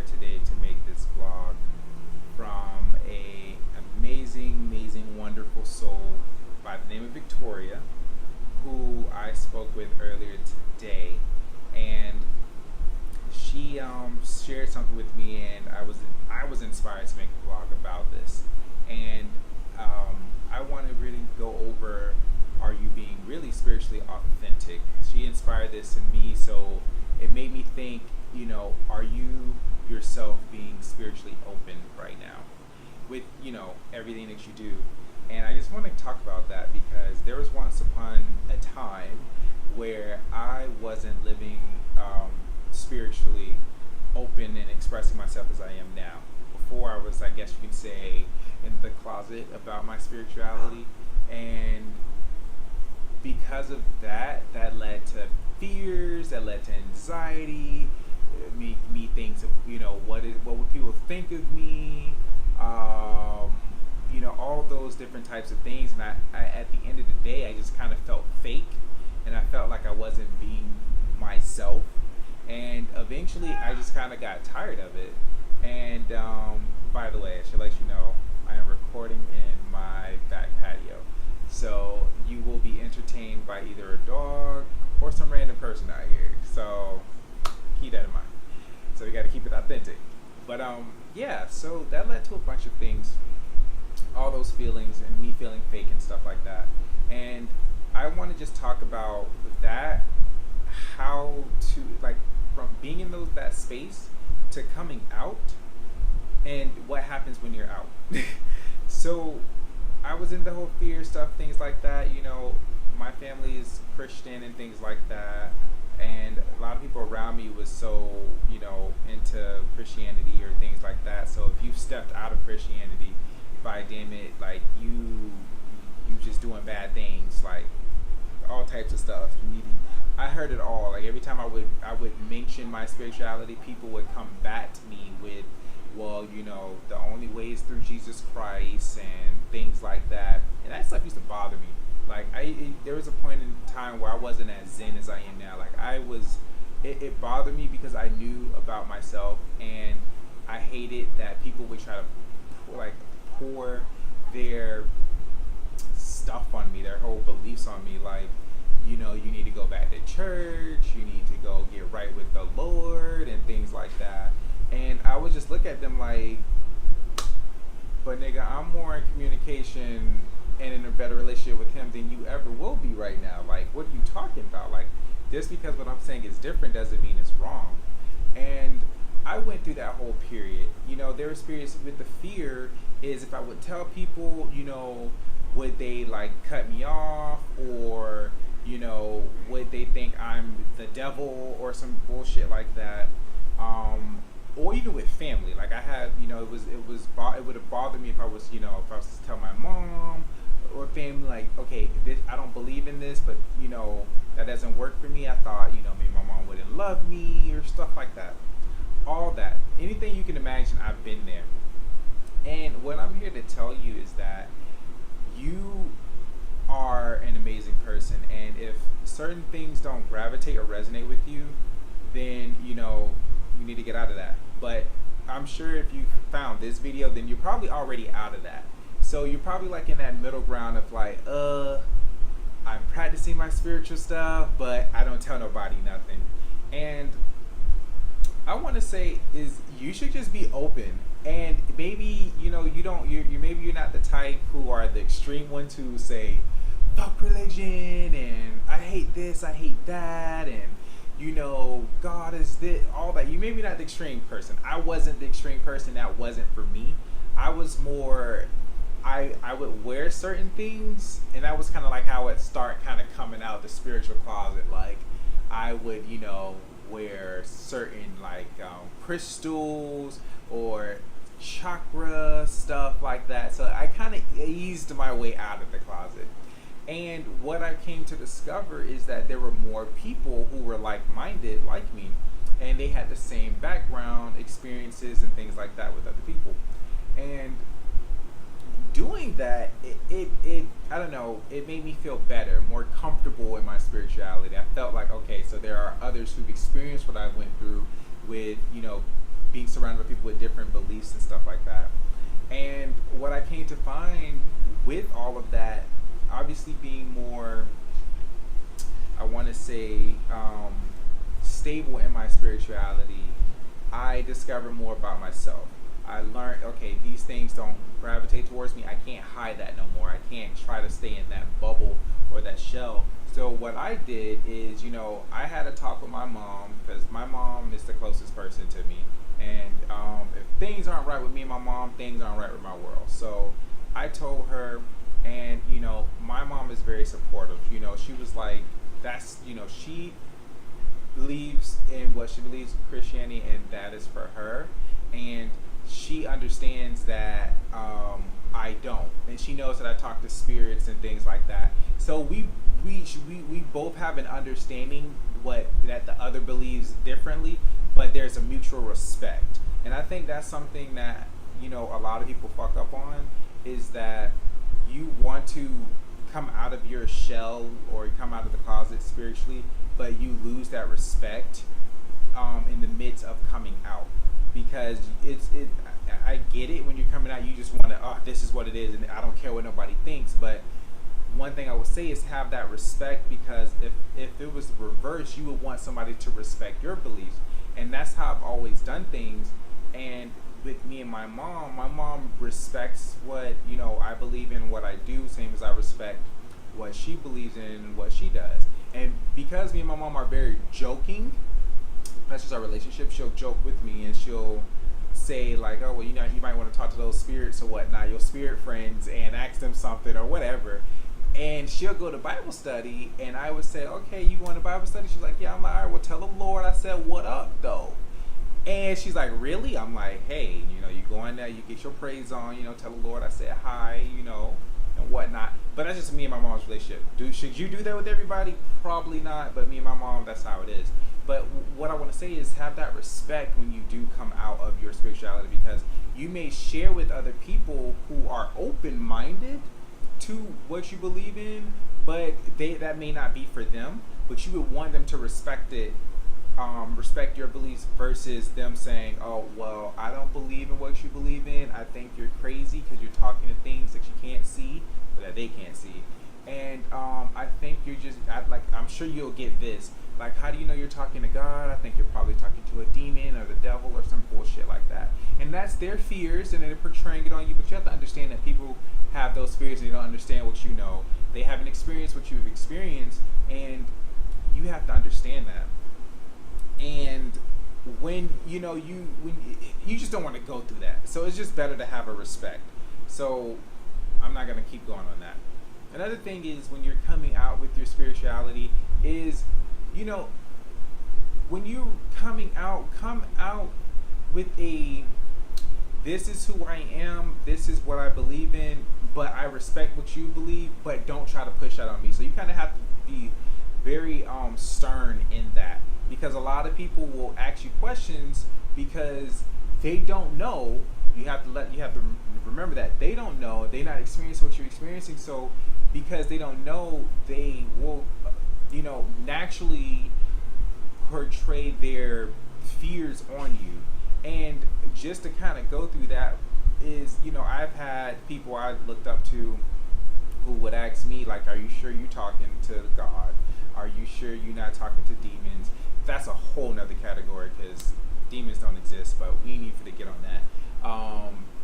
inspired today to make this vlog from a amazing, wonderful soul by the name of Victoria, who I spoke with earlier today, and she shared something with me, and I was inspired to make a vlog about this, and I want to really go over, are you being really spiritually authentic? She inspired this in me, so it made me think, are you yourself being spiritually open right now with, everything that you do? And I just want to talk about that because there was once upon a time where I wasn't living spiritually open and expressing myself as I am now. Before I was, I guess you can say, in the closet about my spirituality, and because of that led to fears, that led to anxiety, me things of what would people think of me, all those different types of things. And I at the end of the day, I just kind of felt fake, and I felt like I wasn't being myself, and eventually I just kind of got tired of it. And by the way, I should let you know I am recording in my back patio, so you will be entertained by either a dog or some random person out here, so keep that in mind. So we got to keep it authentic. But yeah, so that led to a bunch of things, all those feelings and me feeling fake and stuff like that. And I want to just talk about that, how to, like, from being in that space to coming out, and what happens when you're out. So I was in the whole fear stuff, things like that. My family is Christian and things like that, and a lot of people around me was so into Christianity or things like that. So if you stepped out of Christianity, by damn it, like you just doing bad things, like all types of stuff. I heard it all. Like every time I would mention my spirituality, people would come back to me with, well, the only way is through Jesus Christ and things like that. And that stuff used to bother me. Like there was a point in time where I wasn't as zen as I am now. Like it bothered me because I knew about myself, and I hated that people would try to pour their stuff on me, their whole beliefs on me. Like, you need to go back to church, you need to go get right with the Lord and things like that. And I would just look at them like, but nigga, I'm more in communication and in a better relationship with him than you ever will be right now. Like, what are you talking about? Like, just because what I'm saying is different doesn't mean it's wrong. And I went through that whole period. Their experience with the fear is, if I would tell people, would they like cut me off, or would they think I'm the devil or some bullshit like that? Or even with family, like I had, it would have bothered me if I was, if I was to tell my mom or family, like, okay, I don't believe in this, but that doesn't work for me. I thought, maybe my mom wouldn't love me or stuff like that. All that, anything you can imagine, I've been there. And what I'm here to tell you is that you are an amazing person, and if certain things don't gravitate or resonate with you, then you need to get out of that. But I'm sure if you found this video, then you're probably already out of that. So you're probably like in that middle ground of like, I'm practicing my spiritual stuff, but I don't tell nobody nothing. And I want to say is, you should just be open. And maybe maybe you're not the type who are the extreme ones who say fuck religion and I hate this, I hate that, and God is this, all that. You maybe not the extreme person. I wasn't the extreme person. That wasn't for me. I was more, I would wear certain things, and that was kind of like how it started kind of coming out the spiritual closet. Like I would wear certain crystals or chakra stuff like that. So I kind of eased my way out of the closet. And what I came to discover is that there were more people who were like-minded like me, and they had the same background, experiences, and things like that with other people. And doing that, it I don't know, it made me feel better, more comfortable in my spirituality. I felt like, okay, so there are others who've experienced what I went through with, being surrounded by people with different beliefs and stuff like that. And what I came to find with all of that, obviously being more, I want to say, stable in my spirituality, I discovered more about myself. I learned, okay, these things don't gravitate towards me. I can't hide that no more. I can't try to stay in that bubble or that shell. So what I did is, I had a talk with my mom, because my mom is the closest person to me. And if things aren't right with me and my mom, things aren't right with my world. So I told her, and my mom is very supportive. She was like, that's, she believes in what she believes in Christianity, and that is for her. And she understands that I don't, and she knows that I talk to spirits and things like that. So we both have an understanding that the other believes differently, but there's a mutual respect. And I think that's something that a lot of people fuck up on, is that you want to come out of your shell or come out of the closet spiritually, but you lose that respect in the midst of coming out, because I get it. When you're coming out, you just want to, oh, this is what it is, and I don't care what nobody thinks. But one thing I would say is have that respect, because if it was the reverse, you would want somebody to respect your beliefs. And that's how I've always done things. And with me and my mom respects what I believe in, what I do, same as I respect what she believes in and what she does. And because me and my mom are very joking, that's just our relationship. She'll joke with me, and she'll say like, oh, well, you might want to talk to those spirits or whatnot, your spirit friends, and ask them something or whatever. And she'll go to Bible study, and I would say, okay, you going to Bible study? She's like, yeah. I'm like, all right, well, tell the Lord I said, what up, though? And she's like, really? I'm like, hey, you go in there, you get your praise on, tell the Lord I said hi, and whatnot. But that's just me and my mom's relationship. Should you do that with everybody? Probably not, but me and my mom, that's how it is. But what I want to say is have that respect when you do come out of your spirituality, because you may share with other people who are open-minded to what you believe in, but that may not be for them. But you would want them to respect it, respect your beliefs, versus them saying, oh, well, I don't believe in what you believe in. I think you're crazy because you're talking to things that you can't see, or that they can't see. And I think you're just, I'm sure you'll get this. Like, how do you know you're talking to God? I think you're probably talking to a demon or the devil or some bullshit like that. And that's their fears, and they're portraying it on you. But you have to understand that people have those fears, and they don't understand what you know. They haven't experienced what you've experienced, and you have to understand that. And when you just don't want to go through that. So it's just better to have a respect. So I'm not going to keep going on that. Another thing is, when you're coming out with your spirituality is, when you're coming out, come out with this is who I am, this is what I believe in, but I respect what you believe, but don't try to push that on me. So you kind of have to be very stern in that, because a lot of people will ask you questions because they don't know. You have to remember that they don't know, they're not experiencing what you're experiencing. So because they don't know, they will naturally portray their fears on you. And just to kind of go through that is, I've had people I looked up to who would ask me, like, are you sure you're talking to God? Are you sure you're not talking to demons? That's a whole nother category, because demons don't exist, but we need to get on that.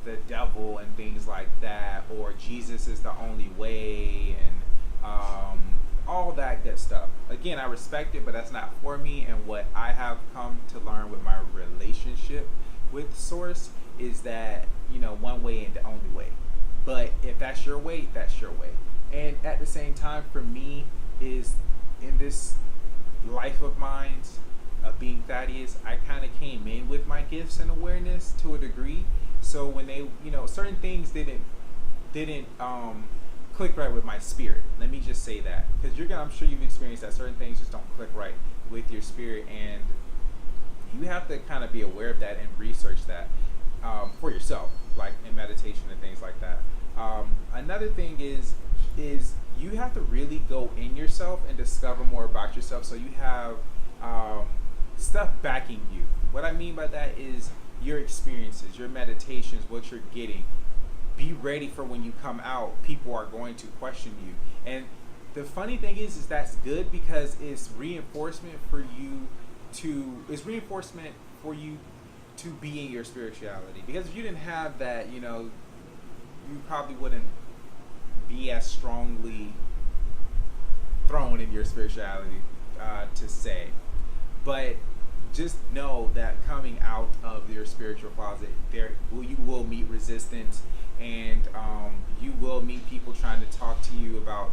The devil and things like that, or Jesus is the only way, and all that good stuff. Again, I respect it, but that's not for me. And what I have come to learn with my relationship with Source is that, one way and the only way. But if that's your way, that's your way. And at the same time, for me, is in this life of mine of being Thaddeus, I kind of came in with my gifts and awareness to a degree. So when they, certain things didn't click right with my spirit. Let me just say that, because I'm sure you've experienced that certain things just don't click right with your spirit, and you have to kind of be aware of that and research that for yourself, like in meditation and things like that. Another thing is you have to really go in yourself and discover more about yourself, so you have stuff backing you. What I mean by that is, your experiences, your meditations, what you're getting. Be ready for when you come out, people are going to question you. And the funny thing is that's good because it's reinforcement for you to be in your spirituality. Because if you didn't have that, you probably wouldn't be as strongly thrown in your spirituality, to say. But just know that coming out of your spiritual closet, you will meet resistance, and you will meet people trying to talk to you about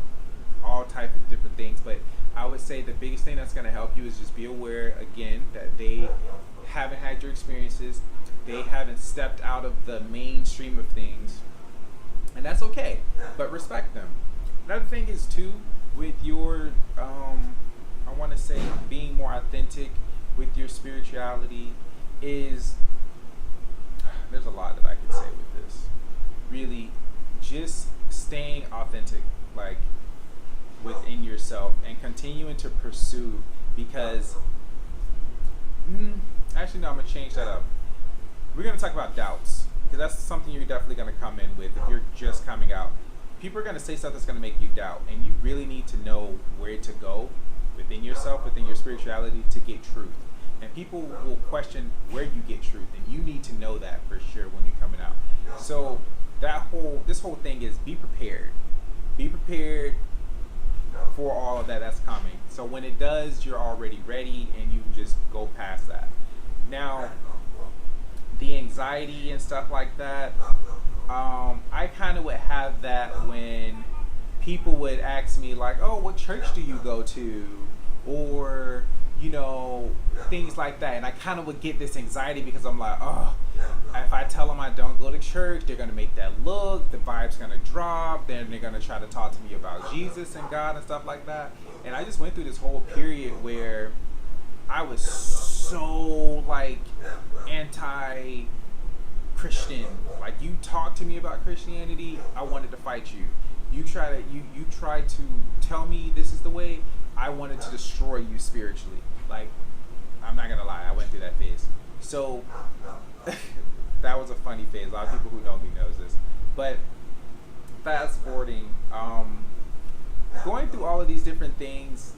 all types of different things. But I would say the biggest thing that's going to help you is just be aware, again, that they haven't had your experiences. They haven't stepped out of the mainstream of things. And that's okay. But respect them. Another thing is, too, with your, I want to say, being more authentic with your spirituality is, there's a lot that I could say with this. Really, just staying authentic, like, within yourself and continuing to pursue, because actually no, I'm gonna change that up. We're gonna talk about doubts, because that's something you're definitely gonna come in with if you're just coming out. People are gonna say stuff that's gonna make you doubt, and you really need to know where to go within yourself, within your spirituality, to get truth. And people will question where you get truth, and you need to know that for sure when you're coming out. So this whole thing is be prepared. Be prepared for all of that's coming. So when it does, you're already ready and you can just go past that. Now, the anxiety and stuff like that, I kind of would have that when people would ask me like, oh, what church do you go to? Or, things like that. And I kind of would get this anxiety because I'm like, oh, if I tell them I don't go to church, they're going to make that look, the vibe's going to drop, then they're going to try to talk to me about Jesus and God and stuff like that. And I just went through this whole period where I was so, anti-Christian. Like, you talk to me about Christianity, I wanted to fight you. You try to tell me this is the way, I wanted to destroy you spiritually. Like, I'm not going to lie, I went through that phase. So that was a funny phase. A lot of people who know me knows this. But fast forwarding, going through all of these different things,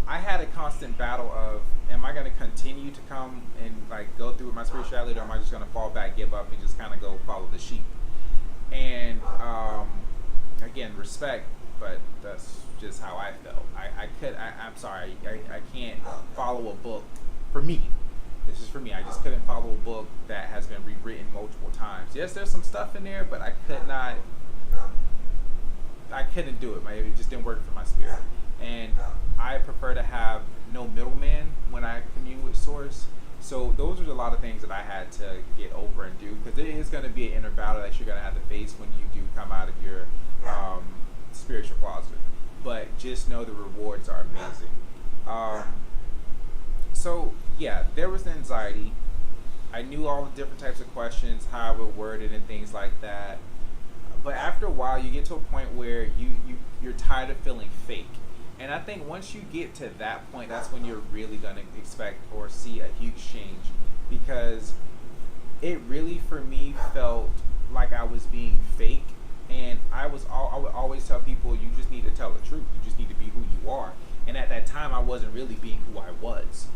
I had a constant battle of, am I going to continue to come and go through with my spirituality, or am I just going to fall back, give up, and just kind of go follow the sheep? And again, respect, but that's just how I felt. I'm sorry, I can't follow a book. For me, this is for me. I just couldn't follow a book that has been rewritten multiple times. Yes, there's some stuff in there, but I couldn't do it. It just didn't work for my spirit. And I prefer to have no middleman when I commune with Source. So those are a lot of things that I had to get over and do, because it is going to be an inner battle that you're going to have to face when you do come out of your spiritual closet. But just know the rewards are amazing. So yeah, there was the anxiety. I knew all the different types of questions, how I would word it and things like that. But after a while, you get to a point where you're tired of feeling fake. And I think once you get to that point, that's when you're really going to expect or see a huge change. Because it really, for me, felt like I was being fake. And I would always tell people, you just need to tell the truth. You just need to be who you are. And at that time, I wasn't really being who I was.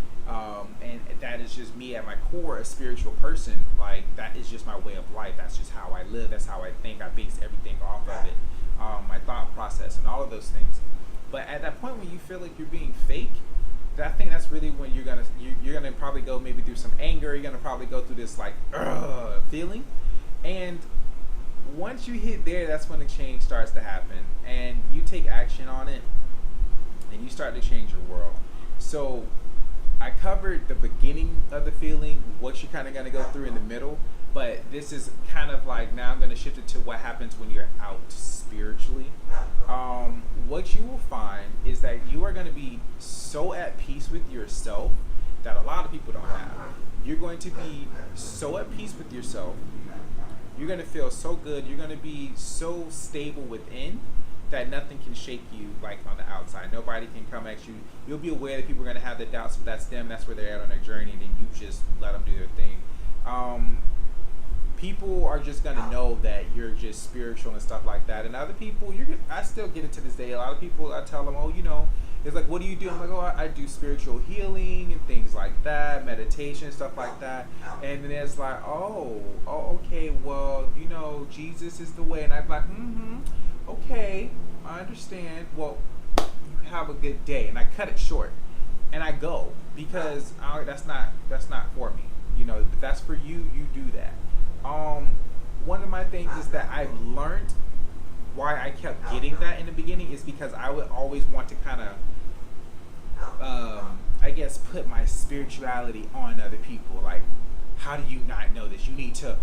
And that is just me at my core, a spiritual person. Like, that is just my way of life. That's just how I live. That's how I think. I base everything off of it. My thought process and all of those things. But at that point when you feel like you're being fake, I think that's really when you're gonna probably go maybe through some anger. You're gonna probably go through this feeling. And once you hit there, that's when the change starts to happen. And you take action on it, and you start to change your world. So I covered the beginning of the feeling, what you're kind of going to go through in the middle, but this is kind of like, now I'm going to shift it to what happens when you're out spiritually. What you will find is that you are going to be so at peace with yourself that a lot of people don't have. You're going to be so at peace with yourself. You're going to feel so good. You're going to be so stable within that nothing can shake you like on the outside. Nobody can come at you. You'll be aware that people are going to have the doubts, but that's them. That's where they're at on their journey, and then you just let them do their thing. Um, People are just gonna know that you're just spiritual and stuff like that. And other people, I still get it to this day. A lot of people, I tell them, oh, it's like, what do you do? I'm like, oh, I do spiritual healing and things like that, meditation, stuff like that. And then it's like, okay, well, Jesus is the way. And I'm like, okay, I understand. Well, you have a good day. And I cut it short, and I go because that's not for me. If that's for you, you do that. One of my things is that I've learned why I kept getting that in the beginning is because I would always want to kind of, I guess, put my spirituality on other people. Like, how do you not know this? You need to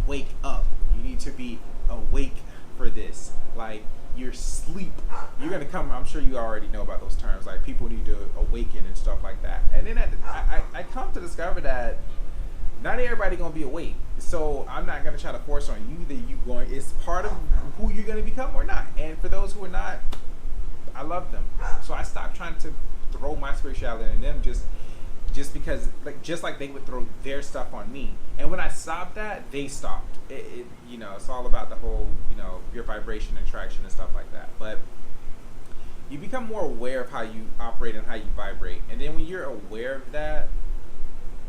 wake up. You need to be awake for this. Like, your sleep. You're going to come, I'm sure you already know about those terms. Like, people need to awaken and stuff like that. And then I come to discover that not everybody gonna be awake, so I'm not gonna try to force on you that it's part of who you're gonna become or not. And for those who are not, I love them. So I stopped trying to throw my spirituality in them just because, just like they would throw their stuff on me. And when I stopped that, they stopped. It's all about the whole, your vibration and traction and stuff like that. But you become more aware of how you operate and how you vibrate. And then when you're aware of that,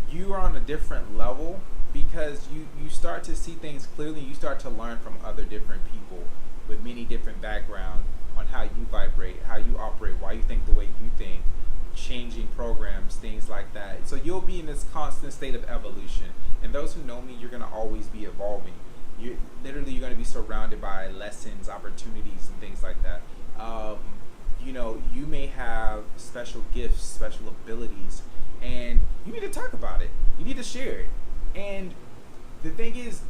you are on a different level because you start to see things clearly. You start to learn from other different people with many different backgrounds on how you vibrate, how you operate, why you think the way you think, changing programs, things like that. So you'll be in this constant state of evolution. And those who know me, you're going to always be evolving. You're going to be surrounded by lessons, opportunities, and things like that. You may have special gifts, special abilities, and you need to talk about it. You need to share it. And the thing is,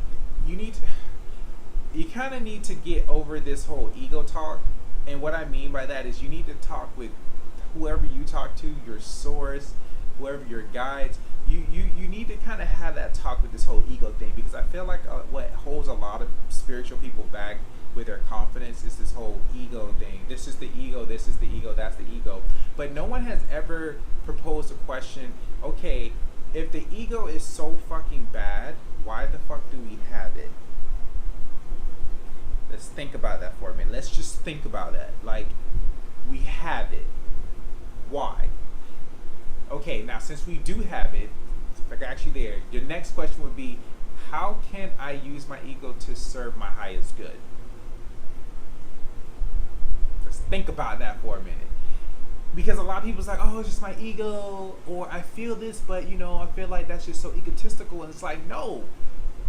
you kind of need to get over this whole ego talk. And what I mean by that is you need to talk with whoever you talk to, your source, whoever your guides. You need to kind of have that talk with this whole ego thing, because I feel like what holds a lot of spiritual people back with their confidence is this whole ego thing. This is the ego, this is the ego, that's the ego. But no one has ever proposed a question, okay, if the ego is so fucking bad, why the fuck do we have it? Let's think about that for a minute. Let's just think about that. Like, we have it. Why? Okay, now since we do have it, like actually there, your next question would be, how can I use my ego to serve my highest good? Let's think about that for a minute. Because a lot of people's like, oh, it's just my ego, or I feel this, but I feel like that's just so egotistical. And it's like, no,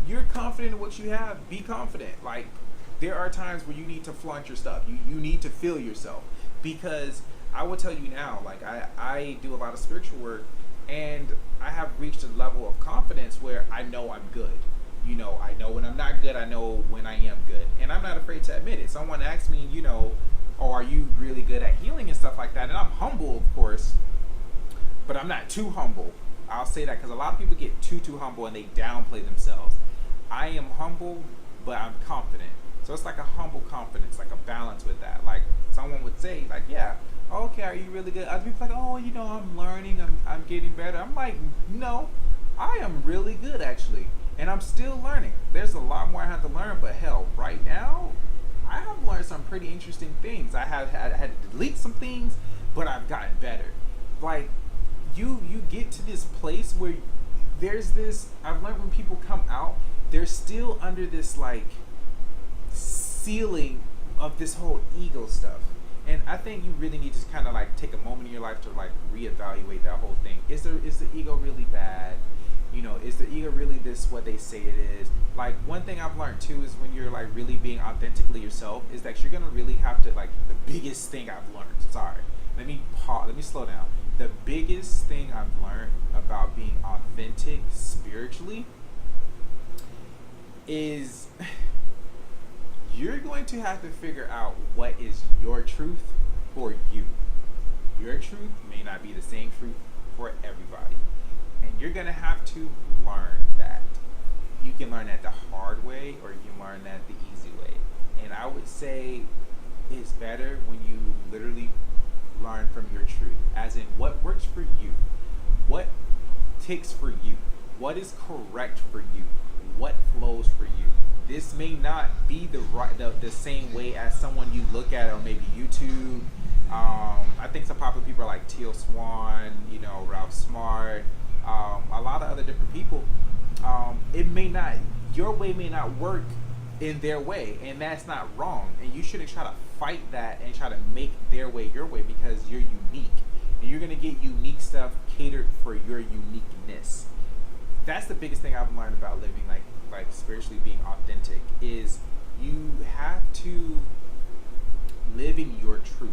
you're confident in what you have. Be confident. Like, there are times where you need to flaunt your stuff. You need to feel yourself. Because I will tell you now, like I do a lot of spiritual work, and I have reached a level of confidence where I know I'm good. I know when I'm not good. I know when I am good. And I'm not afraid to admit it. Someone asks me, oh, are you really good at healing and stuff like that? And I'm humble, of course, but I'm not too humble. I'll say that because a lot of people get too humble and they downplay themselves. I am humble, but I'm confident. So it's like a humble confidence, like a balance with that. Like someone would say, like, yeah, okay, are you really good? Other people like, oh, I'm learning, I'm getting better. I'm like, no, I am really good actually, and I'm still learning. There's a lot more I have to learn, but hell, right now, I have learned some pretty interesting things. I had to delete some things, but I've gotten better. Like, you get to this place where there's this, I've learned when people come out, they're still under this like ceiling of this whole ego stuff. And I think you really need to kind of like take a moment in your life to like reevaluate that whole thing. Is the ego really bad? Is the ego really this what they say it is? Like, one thing I've learned too is when you're like really being authentically yourself, is that you're gonna really have to, like, the biggest thing I've learned. Sorry, let me slow down. The biggest thing I've learned about being authentic spiritually is you're going to have to figure out what is your truth for you. Your truth may not be the same truth for everybody. And you're going to have to learn that. You can learn that the hard way, or you can learn that the easy way. And I would say it's better when you literally learn from your truth. As in, what works for you? What ticks for you? What is correct for you? What flows for you? This may not be the same way as someone you look at on maybe YouTube. I think some popular people are like Teal Swan, Ralph Smart, a lot of other different people. It may not, your way may not work in their way, and that's not wrong. And you shouldn't try to fight that and try to make their way your way, because you're unique, and you're gonna get unique stuff catered for your uniqueness. That's the biggest thing I've learned about living like spiritually being authentic, is you have to live in your truth,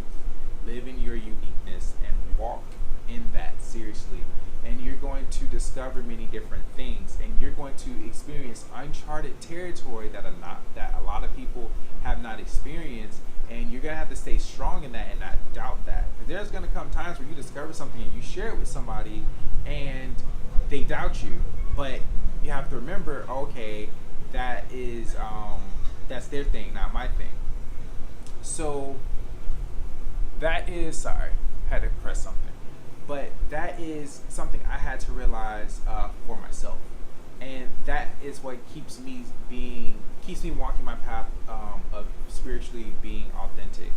live in your uniqueness, and walk in that seriously. And you're going to discover many different things, and you're going to experience uncharted territory that a lot of people have not experienced. And you're gonna have to stay strong in that and not doubt that. Because there's gonna come times where you discover something and you share it with somebody, and they doubt you. But you have to remember, okay, that is that's their thing, not my thing. So that is, sorry, I had to press something. But that is something I had to realize for myself, and that is what keeps me walking my path of spiritually being authentic.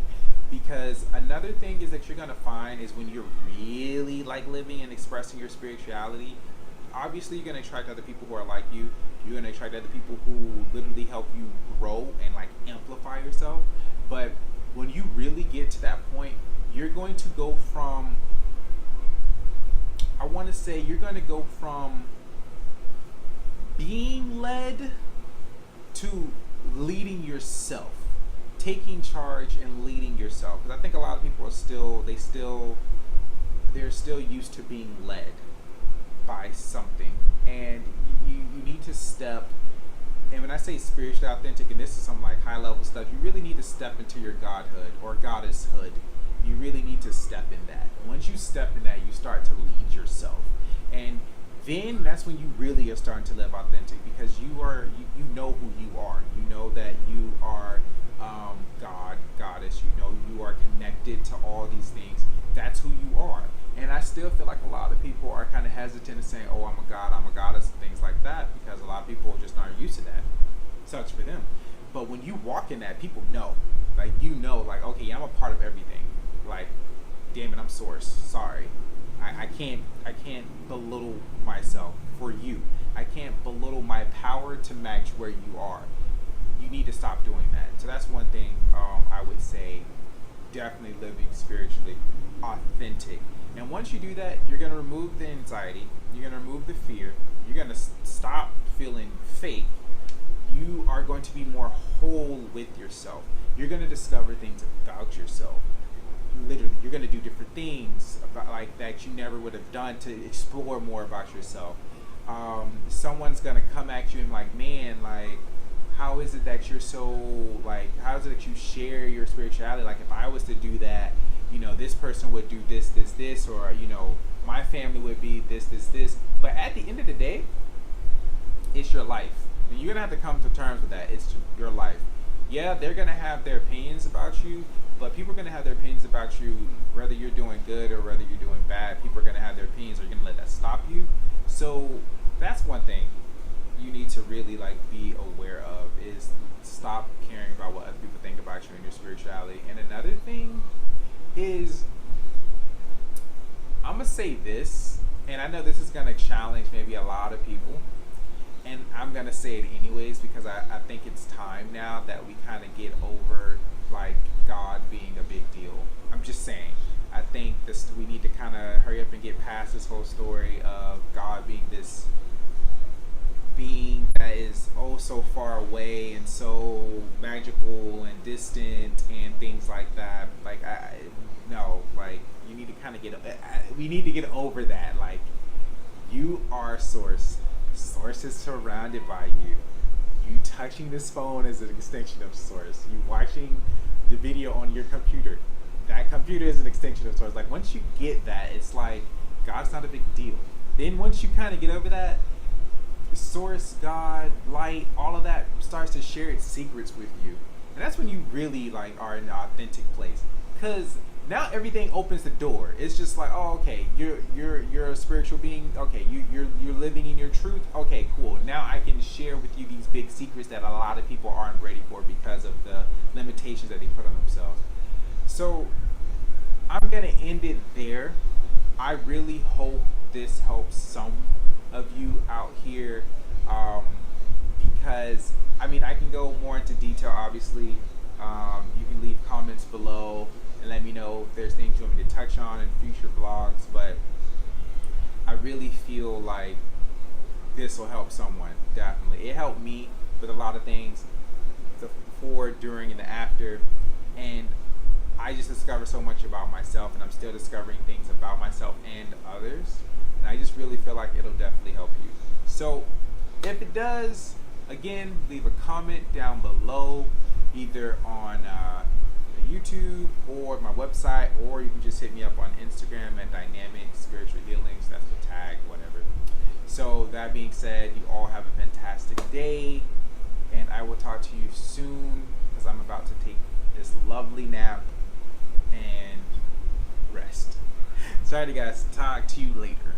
Because another thing is that you're gonna find is when you're really like living and expressing your spirituality, obviously you're gonna attract other people who are like you. You're gonna attract other people who literally help you grow and like amplify yourself. But when you really get to that point, you're going to go from, I want to say, you're going to go from being led to leading yourself, taking charge and leading yourself. Because I think a lot of people are they're still used to being led by something, and you need to step. And when I say spiritually authentic, and this is some like high level stuff, you really need to step into your godhood or goddesshood. You really need to step in that. Once you step in that, you start to lead yourself, and then that's when you really are starting to live authentic, because you know who you are. You know that you are God, goddess. You know you are connected to all these things. That's who you are. And I still feel like a lot of people are kind of hesitant in saying, "Oh, I'm a god, I'm a goddess," and things like that, because a lot of people just aren't used to that. Sucks for them. But when you walk in that, people know, like okay, I'm a part of everything. Like, damn it, I'm source. Sorry, I can't belittle myself for you. I can't belittle my power to match where you are. You need to stop doing that. So that's one thing I would say. Definitely living spiritually authentic. And once you do that, you're going to remove the anxiety. You're going to remove the fear. You're going to stop feeling fake. You are going to be more whole with yourself. You're going to discover things about yourself. Literally, you're going to do different things about, like, that you never would have done to explore more about yourself. Someone's going to come at you and like, man, like, how is it that you're so, like, how is it that you share your spirituality? Like, if I was to do that, this person would do this, or, my family would be this. But at the end of the day, it's your life. You're going to have to come to terms with that. It's your life. Yeah, they're going to have their opinions about you, but people are going to have their opinions about you, whether you're doing good or whether you're doing bad. People are going to have their opinions. Are you going to let that stop you? So that's one thing you need to really like be aware of, is stop caring about what other people think about you and your spirituality. And another thing is, I'm gonna say this, and I know this is gonna challenge maybe a lot of people, and I'm gonna say it anyways, because I think it's time now that we kind of get over like God being a big deal. I'm just saying, I think we need to kind of hurry up and get past this whole story of God being this being that is so far away and so magical and distant and things like that. Like, you need to kind of we need to get over that. Like, you are source. Source is surrounded by you. You touching this phone is an extension of source. You watching the video on your computer, that computer is an extension of source. Like, once you get that, it's like God's not a big deal. Then once you kind of get over that, source, God, light, all of that starts to share its secrets with you, and that's when you really like are in an authentic place. Because now everything opens the door. It's just like, oh, okay, you're a spiritual being. Okay, you're living in your truth. Okay, cool. Now I can share with you these big secrets that a lot of people aren't ready for because of the limitations that they put on themselves. So I'm gonna end it there. I really hope this helps some of you out here, because I mean I can go more into detail. Obviously, you can leave comments below and let me know if there's things you want me to touch on in future vlogs. But I really feel like this will help someone. Definitely, it helped me with a lot of things, the before, during, and the after, and I just discovered so much about myself, and I'm still discovering things about myself and others. And I just really feel like it'll definitely help you. So if it does, again, leave a comment down below, either on YouTube or my website, or you can just hit me up on Instagram at Dynamic Spiritual Healings. That's the tag, whatever. So that being said, you all have a fantastic day, and I will talk to you soon because I'm about to take this lovely nap and rest. Sorry guys, talk to you later.